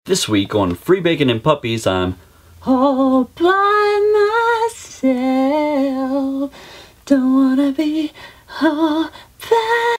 This week on Free Bacon and Puppies, I'm all by myself. Don't wanna be all by.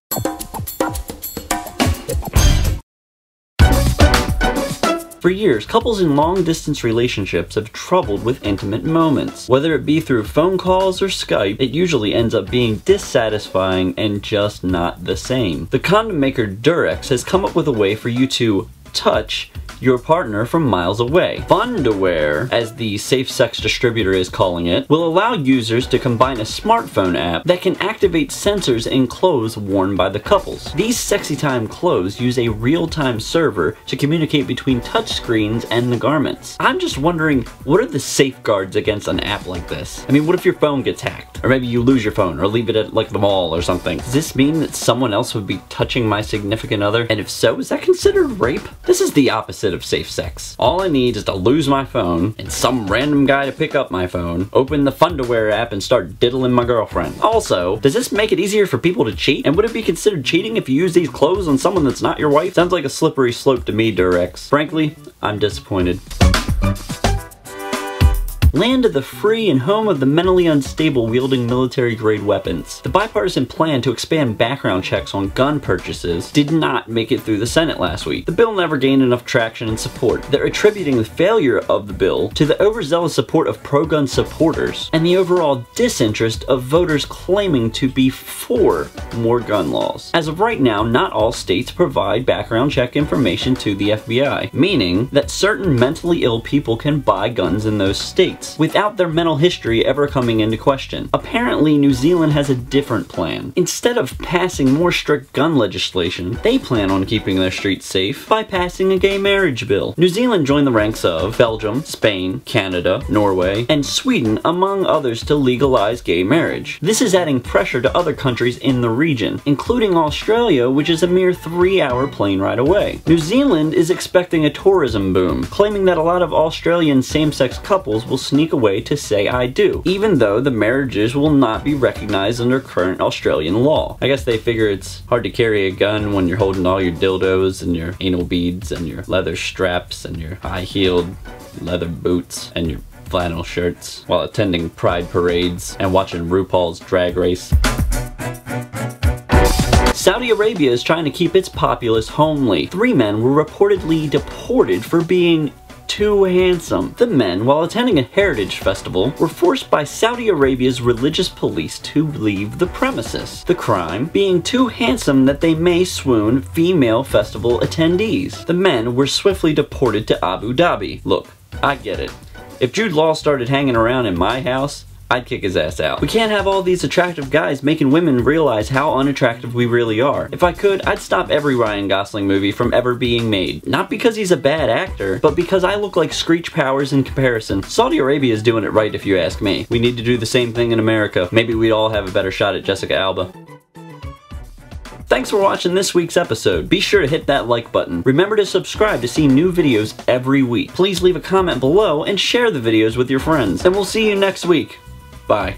For years, couples in long-distance relationships have troubled with intimate moments. Whether it be through phone calls or Skype, it usually ends up being dissatisfying and just not the same. The condom maker Durex has come up with a way for you to touch your partner from miles away. Fundawear, as the safe sex distributor is calling it, will allow users to combine a smartphone app that can activate sensors in clothes worn by the couples. These sexy time clothes use a real-time server to communicate between touchscreens and the garments. I'm just wondering, what are the safeguards against an app like this? I mean, what if your phone gets hacked? Or maybe you lose your phone, or leave it at like the mall or something. Does this mean that someone else would be touching my significant other? And if so, is that considered rape? This is the opposite of safe sex. All I need is to lose my phone and some random guy to pick up my phone, open the Fundawear app and start diddling my girlfriend. Also, does this make it easier for people to cheat? And would it be considered cheating if you use these clothes on someone that's not your wife? Sounds like a slippery slope to me, Durex. Frankly, I'm disappointed. Land of the free and home of the mentally unstable wielding military-grade weapons. The bipartisan plan to expand background checks on gun purchases did not make it through the Senate last week. The bill never gained enough traction and support. They're attributing the failure of the bill to the overzealous support of pro-gun supporters and the overall disinterest of voters claiming to be for more gun laws. As of right now, not all states provide background check information to the FBI, meaning that certain mentally ill people can buy guns in those states without their mental history ever coming into question. Apparently, New Zealand has a different plan. Instead of passing more strict gun legislation, they plan on keeping their streets safe by passing a gay marriage bill. New Zealand joined the ranks of Belgium, Spain, Canada, Norway, and Sweden, among others, to legalize gay marriage. This is adding pressure to other countries in the region, including Australia, which is a mere 3-hour plane ride away. New Zealand is expecting a tourism boom, claiming that a lot of Australian same-sex couples will sneak away to say I do, even though the marriages will not be recognized under current Australian law. I guess they figure it's hard to carry a gun when you're holding all your dildos and your anal beads and your leather straps and your high-heeled leather boots and your flannel shirts while attending pride parades and watching RuPaul's Drag Race. Saudi Arabia is trying to keep its populace homely. 3 men were reportedly deported for being too handsome. The men, while attending a heritage festival, were forced by Saudi Arabia's religious police to leave the premises. The crime being too handsome that they may swoon female festival attendees. The men were swiftly deported to Abu Dhabi. Look, I get it. If Jude Law started hanging around in my house, I'd kick his ass out. We can't have all these attractive guys making women realize how unattractive we really are. If I could, I'd stop every Ryan Gosling movie from ever being made. Not because he's a bad actor, but because I look like Screech Powers in comparison. Saudi Arabia is doing it right if you ask me. We need to do the same thing in America. Maybe we'd all have a better shot at Jessica Alba. Thanks for watching this week's episode. Be sure to hit that like button. Remember to subscribe to see new videos every week. Please leave a comment below and share the videos with your friends. And we'll see you next week. Bye.